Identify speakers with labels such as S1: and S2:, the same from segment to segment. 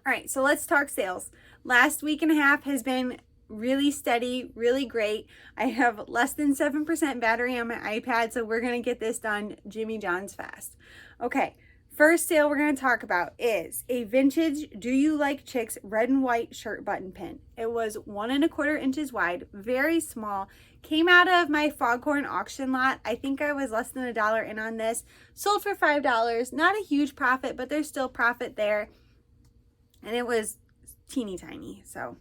S1: All right, so let's talk sales. Last week and a half has been really steady, really great. I have less than 7% battery on my iPad, so we're going to get this done Jimmy John's fast. Okay, first sale we're going to talk about is a vintage Do You Like Chicks red and white shirt button pin. It was 1¼ inches wide, very small. Came out of my Foghorn auction lot. I think I was less than $1 in on this. Sold for $5. Not a huge profit, but there's still profit there. And it was teeny tiny, so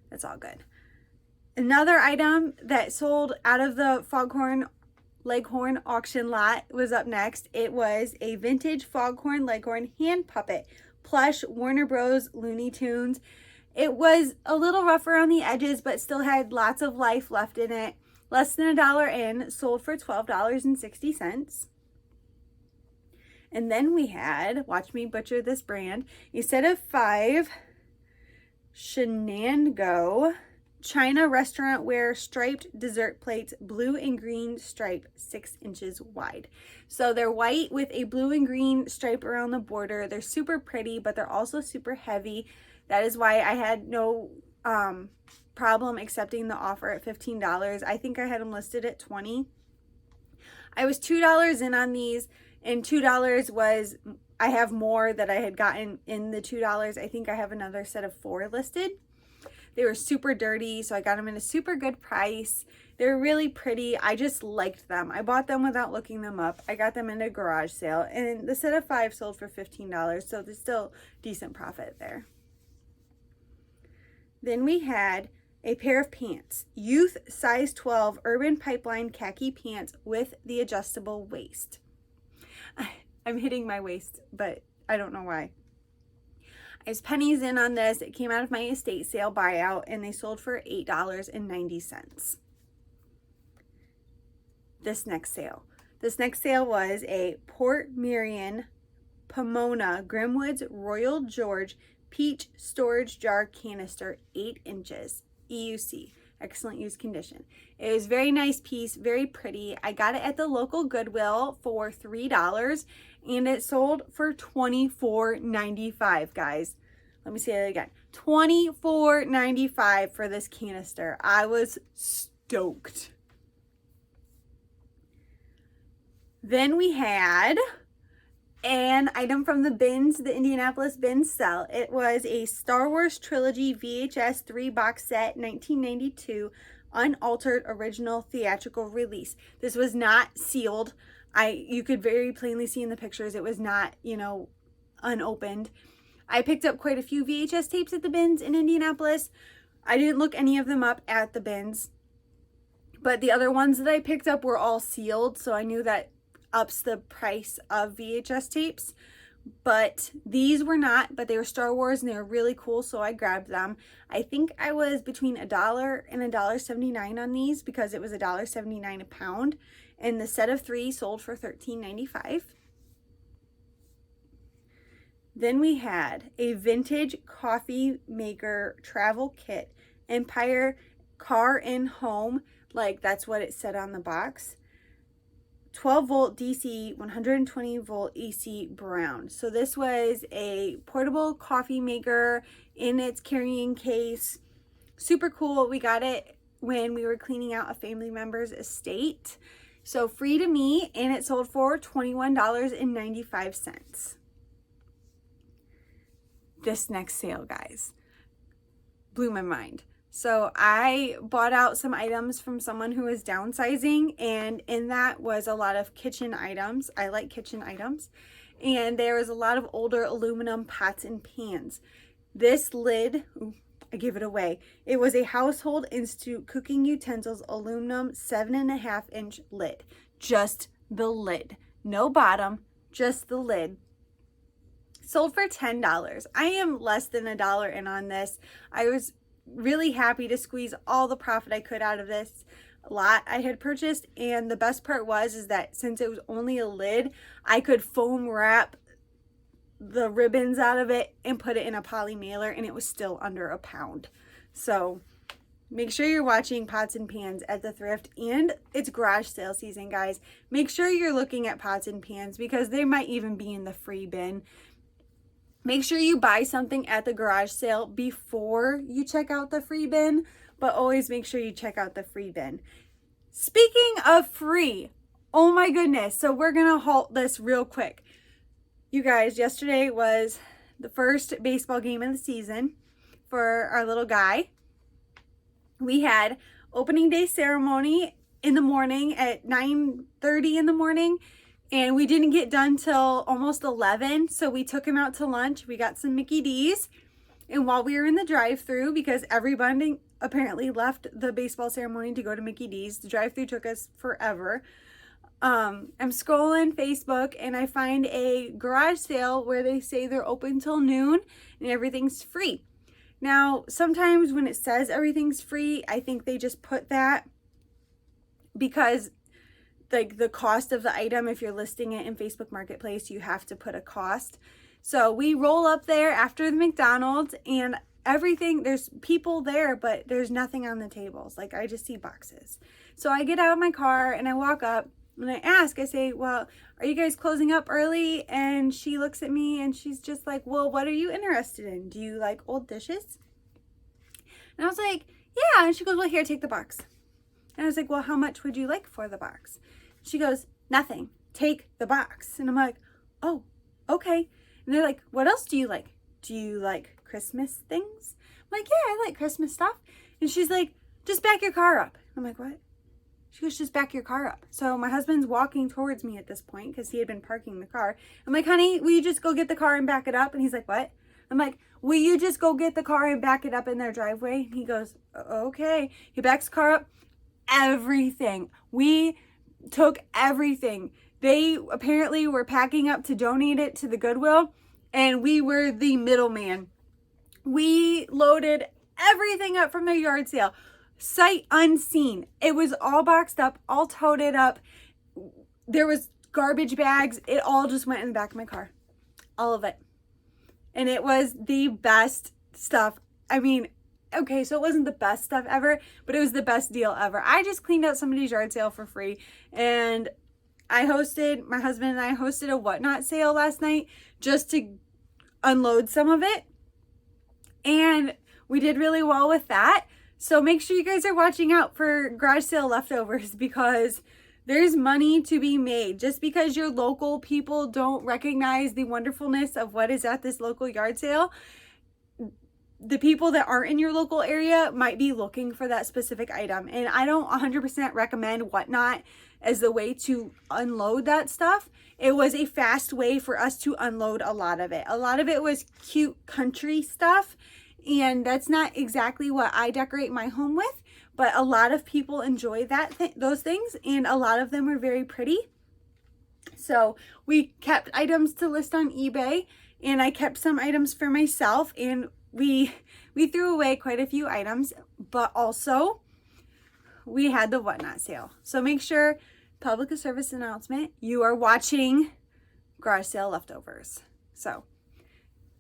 S1: that's all good. Another item that sold out of the Foghorn Leghorn auction lot was up next. It was a vintage Foghorn Leghorn hand puppet, plush Warner Bros. Looney Tunes. It was a little rougher on the edges, but still had lots of life left in it. Less than $1 in, sold for $12.60. And then we had, watch me butcher this brand, a set of 5 Shenango China restaurant ware striped dessert plates, blue and green stripe, 6 inches wide. So they're white with a blue and green stripe around the border. They're super pretty, but they're also super heavy. That is why I had no problem accepting the offer at $15. I think I had them listed at $20. I was $2 in on these. And $2 was, I have more that I had gotten in the $2. I think I have another set of 4 listed. They were super dirty, so I got them at a super good price. They're really pretty. I just liked them. I bought them without looking them up. I got them in a garage sale, and the set of 5 sold for $15, so there's still decent profit there. Then we had a pair of pants, youth size 12 Urban Pipeline khaki pants with the adjustable waist. I'm hitting my waist, but I don't know why. I was pennies in on this. It came out of my estate sale buyout, and they sold for $8.90. This next sale was a Port Merion Pomona Grimwood's Royal George peach storage jar canister, 8 inches, EUC. Excellent use condition. It was a very nice piece, very pretty. I got it at the local Goodwill for $3, and it sold for $24.95, guys. Let me say that again. $24.95 for this canister. I was stoked. Then we had an item from the bins, the Indianapolis bins sell. It was a Star Wars Trilogy VHS 3-box set, 1992, unaltered original theatrical release. This was not sealed. You could very plainly see in the pictures it was not, unopened. I picked up quite a few VHS tapes at the bins in Indianapolis. I didn't look any of them up at the bins, but the other ones that I picked up were all sealed, so I knew that ups the price of VHS tapes. But these were not, but they were Star Wars and they were really cool, so I grabbed them. I think I was between $1 and $1.79 on these because it was $1.79 a pound, and the set of 3 sold for $13.95. Then we had a vintage coffee maker travel kit, Empire Car and Home, like that's what it said on the box. 12 volt DC, 120 volt AC brown. So this was a portable coffee maker in its carrying case. Super cool. We got it when we were cleaning out a family member's estate. So free to me, and it sold for $21.95. This next sale, guys, blew my mind. So I bought out some items from someone who was downsizing, and in that was a lot of kitchen items. I like kitchen items. And there was a lot of older aluminum pots and pans. This lid, I give it away. It was a Household Institute cooking utensils aluminum 7.5-inch lid. Just the lid. No bottom, just the lid. Sold for $10. I am less than $1 in on this. I was really happy to squeeze all the profit I could out of this lot I had purchased, and the best part is that since it was only a lid, I could foam wrap the ribbons out of it and put it in a poly mailer, and it was still under a pound. So make sure you're watching pots and pans at the thrift, and it's garage sale season, guys. Make sure you're looking at pots and pans because they might even be in the free bin. Make sure you buy something at the garage sale before you check out the free bin, but always make sure you check out the free bin. Speaking of free, oh my goodness. So we're going to halt this real quick. You guys, yesterday was the first baseball game of the season for our little guy. We had opening day ceremony in the morning at 9:30 in the morning. And we didn't get done till almost 11. So we took him out to lunch. We got some Mickey D's. And while we were in the drive-thru, because everybody apparently left the baseball ceremony to go to Mickey D's, the drive-thru took us forever. I'm scrolling Facebook and I find a garage sale where they say they're open till noon and everything's free. Now, sometimes when it says everything's free, I think they just put that because like the cost of the item, if you're listing it in Facebook Marketplace, you have to put a cost. So we roll up there after the McDonald's and everything, there's people there, but there's nothing on the tables. Like I just see boxes. So I get out of my car and I walk up and I ask, I say, well, are you guys closing up early? And she looks at me and she's just like, well, what are you interested in? Do you like old dishes? And I was like, yeah. And she goes, well, here, take the box. And I was like, well, how much would you like for the box? She goes, nothing, take the box. And I'm like, oh, okay. And they're like, what else do you like? Do you like Christmas things? I'm like, yeah, I like Christmas stuff. And she's like, just back your car up. I'm like, what? She goes, just back your car up. So my husband's walking towards me at this point because he had been parking the car. I'm like, honey, will you just go get the car and back it up? And he's like, what? I'm like, will you just go get the car and back it up in their driveway? And he goes, okay. He backs the car up. Everything. We took everything. They apparently were packing up to donate it to the Goodwill, and we were the middleman. We loaded everything up from their yard sale, sight unseen. It was all boxed up, all toted up. There was garbage bags. It all just went in the back of my car. All of it. And it was the best stuff. I mean, okay, so it wasn't the best stuff ever, but it was the best deal ever. I just cleaned out somebody's yard sale for free, and my husband and I hosted a whatnot sale last night just to unload some of it, and we did really well with that. So make sure you guys are watching out for garage sale leftovers because there's money to be made. Just because your local people don't recognize the wonderfulness of what is at this local yard sale, the people that aren't in your local area might be looking for that specific item. And I don't 100% recommend whatnot as the way to unload that stuff. It was a fast way for us to unload a lot of it. A lot of it was cute country stuff, and that's not exactly what I decorate my home with, but a lot of people enjoy those things, and a lot of them are very pretty. So we kept items to list on eBay, and I kept some items for myself, and we threw away quite a few items, but also we had the whatnot sale. So make sure, public service announcement, you are watching garage sale leftovers. So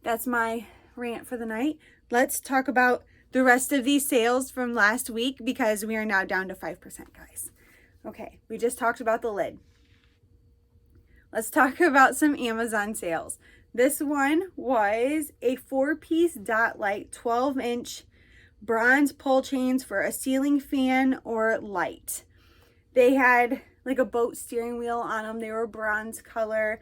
S1: that's my rant for the night. Let's talk about the rest of these sales from last week because we are now down to 5%, guys. Okay, we just talked about the lid. Let's talk about some Amazon sales. This one was a 4-piece dot light, 12-inch bronze pull chains for a ceiling fan or light. They had like a boat steering wheel on them. They were bronze color.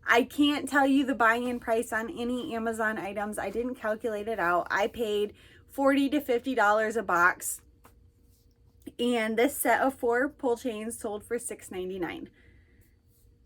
S1: I can't tell you the buy-in price on any Amazon items. I didn't calculate it out. I paid $40 to $50 a box. And this set of 4 pull chains sold for $6.99.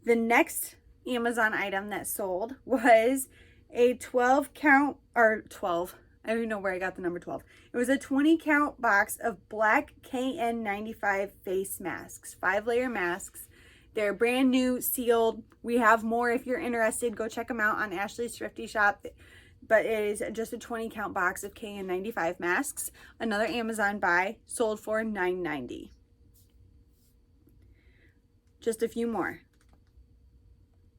S1: The next Amazon item that sold was a 12 count, or 12, I don't even know where I got the number 12. It was a 20 count box of black KN95 face masks, 5-layer masks. They're brand new, sealed. We have more if you're interested. Go check them out on Ashley's Thrifty Shop. But it is just a 20 count box of KN95 masks. Another Amazon buy, sold for $9.90. Just a few more.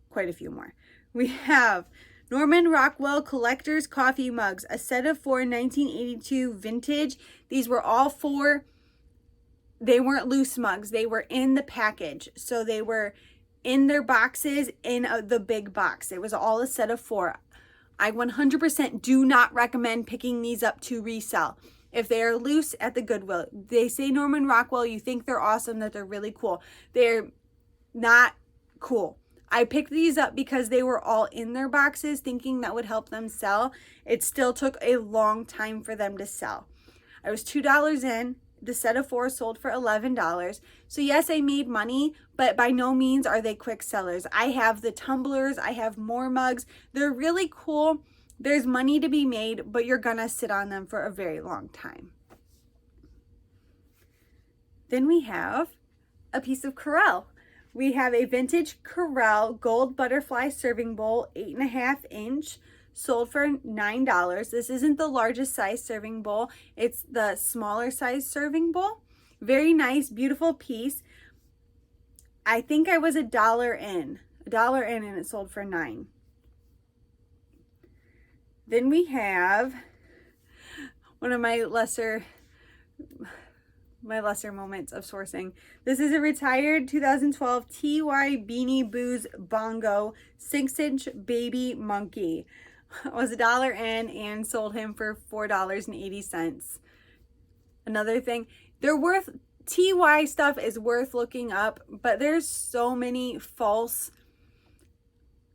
S1: Quite a few more. We have Norman Rockwell Collector's Coffee Mugs, a set of 4 1982 vintage. These were all 4. They weren't loose mugs. They were in the package. So they were in their boxes in the big box. It was all a set of 4. I 100% do not recommend picking these up to resell. If they are loose at the Goodwill, they say Norman Rockwell, you think they're awesome, that they're really cool. They're not cool. I picked these up because they were all in their boxes, thinking that would help them sell. It still took a long time for them to sell. I was $2 in. The set of 4 sold for $11. So yes, I made money, but by no means are they quick sellers. I have the tumblers. I have more mugs. They're really cool. There's money to be made, but you're gonna sit on them for a very long time. Then we have a piece of Corelle. We have a vintage Corelle gold butterfly serving bowl, 8.5 inch, sold for $9. This isn't the largest size serving bowl. It's the smaller size serving bowl. Very nice, beautiful piece. I think I was $1 in, and it sold for $9. Then we have one of my lesser moments of sourcing. This is a retired 2012 TY Beanie Booze Bongo 6-inch baby monkey. It was $1 in and sold him for $4.80. Another thing, TY stuff is worth looking up, but there's so many false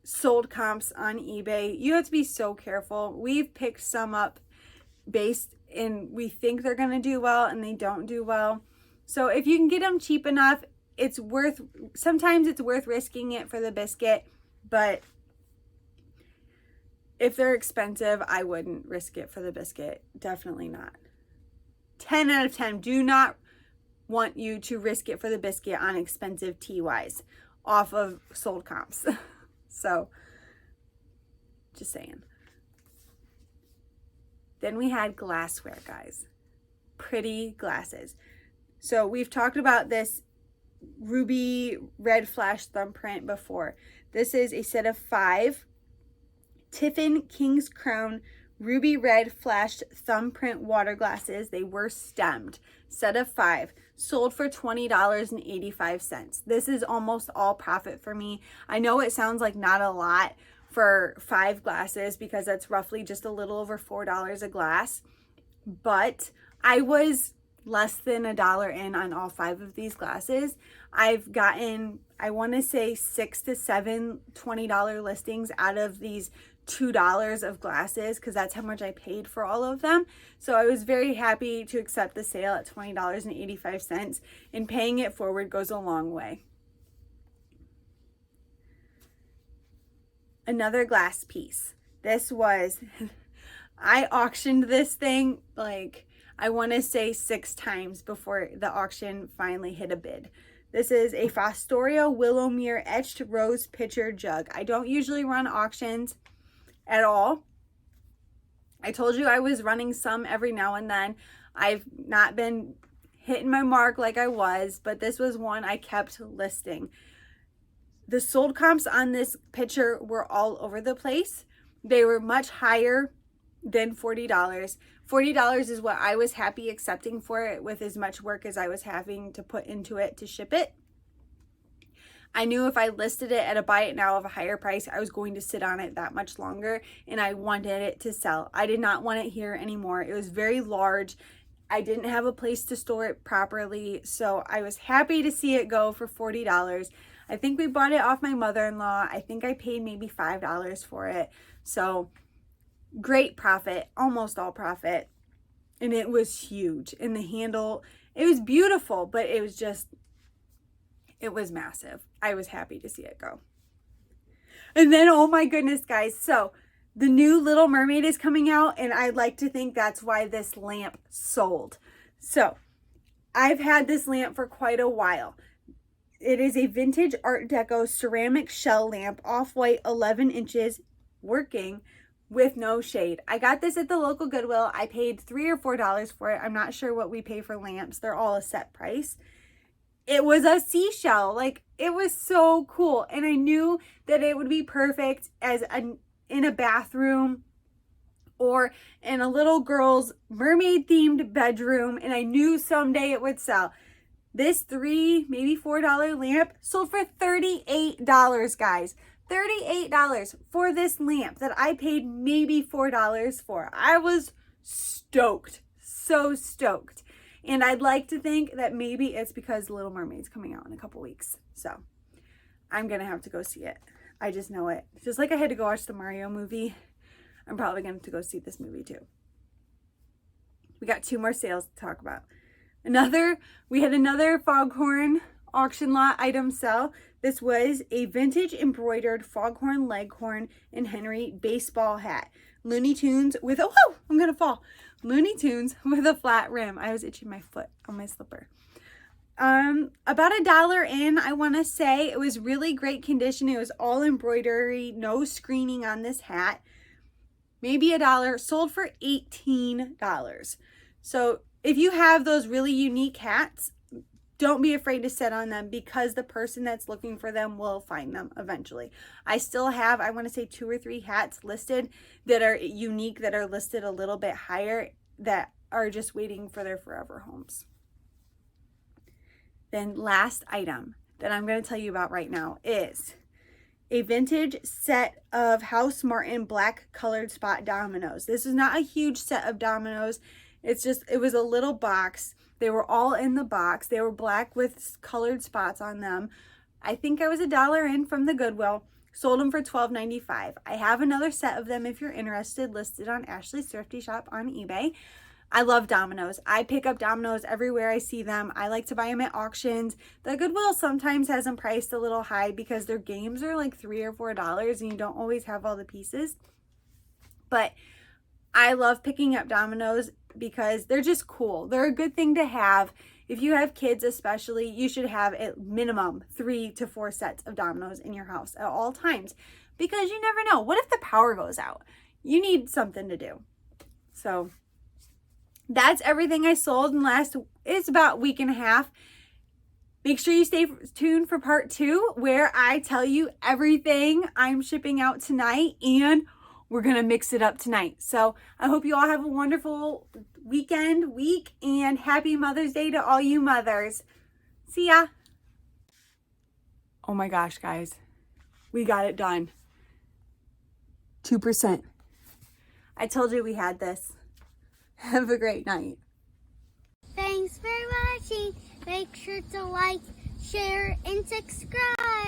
S1: sold comps on eBay. You have to be so careful. We've picked some up based in we think they're going to do well and they don't do well. So if you can get them cheap enough, sometimes it's worth risking it for the biscuit, but if they're expensive, I wouldn't risk it for the biscuit. Definitely not. 10 out of 10. Do not want you to risk it for the biscuit on expensive TYs off of sold comps. So, just saying. Then we had glassware, guys. Pretty glasses. So we've talked about this ruby red flash thumbprint before. This is a set of 5 Tiffin King's Crown ruby red flashed thumbprint water glasses. They were stemmed. Set of 5. Sold for $20.85. This is almost all profit for me. I know it sounds like not a lot for 5 glasses because that's roughly just a little over $4 a glass. But I was less than $1 in on all 5 of these glasses. I've gotten, I want to say 6 to 7 $20 listings out of these $2 of glasses because that's how much I paid for all of them. So I was very happy to accept the sale at $20.85, and paying it forward goes a long way. Another glass piece. This was, I auctioned this thing like I want to say 6 times before the auction finally hit a bid. This is a Fostoria Willowmere etched rose pitcher jug. I don't usually run auctions at all. I told you I was running some every now and then. I've not been hitting my mark like I was, but this was one I kept listing. The sold comps on this pitcher were all over the place. They were much higher than $40. $40 is what I was happy accepting for it with as much work as I was having to put into it to ship it. I knew if I listed it at a buy it now of a higher price, I was going to sit on it that much longer, and I wanted it to sell. I did not want it here anymore. It was very large. I didn't have a place to store it properly, so I was happy to see it go for $40. I think we bought it off my mother-in-law. I think I paid maybe $5 for it. So great profit, almost all profit. And it was huge. And the handle, it was beautiful, but it was just, it was massive. I was happy to see it go. And then, oh my goodness, guys. So the new Little Mermaid is coming out, and I'd like to think that's why this lamp sold. So I've had this lamp for quite a while. It is a vintage Art Deco ceramic shell lamp, off-white, 11 inches, working with no shade. I got this at the local Goodwill. I paid $3 or $4 for it. I'm not sure what we pay for lamps. They're all a set price. It was a seashell. Like, it was so cool. And I knew that it would be perfect in a bathroom or in a little girl's mermaid themed bedroom. And I knew someday it would sell. This $3, maybe $4 lamp sold for $38, guys. $38 for this lamp that I paid maybe $4 for. I was stoked, so stoked. And I'd like to think that maybe it's because Little Mermaid's coming out in a couple weeks. So I'm going to have to go see it. I just know it. Just like I had to go watch the Mario movie, I'm probably going to go see this movie too. We got 2 more sales to talk about. We had another Foghorn auction lot item sell. This was a vintage embroidered Foghorn Leghorn and Henry baseball hat. Looney Tunes with a, whoa, I'm going to fall. Looney Tunes with a flat rim. I was itching my foot on my slipper. About $1 in, I want to say. It was really great condition. It was all embroidery, no screening on this hat. Maybe $1, sold for $18. So if you have those really unique hats, don't be afraid to sit on them because the person that's looking for them will find them eventually. I still have, I want to say 2 or 3 hats listed that are unique, that are listed a little bit higher, that are just waiting for their forever homes. Then last item that I'm going to tell you about right now is a vintage set of House Martin black colored spot dominoes. This is not a huge set of dominoes. It was a little box. They were all in the box. They were black with colored spots on them. I think I was $1 in from the Goodwill. Sold them for $12.95. I have another set of them if you're interested, listed on Ashley's Thrifty Shop on eBay. I love dominoes. I pick up dominoes everywhere I see them. I like to buy them at auctions. The Goodwill sometimes has them priced a little high because their games are like $3 or $4 and you don't always have all the pieces. But I love picking up dominoes because they're just cool. They're a good thing to have. If you have kids especially, you should have at minimum 3 to 4 sets of dominoes in your house at all times because you never know. What if the power goes out? You need something to do. So that's everything I sold in it's about a week and a half. Make sure you stay tuned for part 2 where I tell you everything I'm shipping out tonight, and we're going to mix it up tonight. So I hope you all have a wonderful week, and happy Mother's Day to all you mothers. See ya. Oh my gosh, guys. We got it done. 2%. I told you we had this. Have a great night.
S2: Thanks for watching. Make sure to like, share, and subscribe.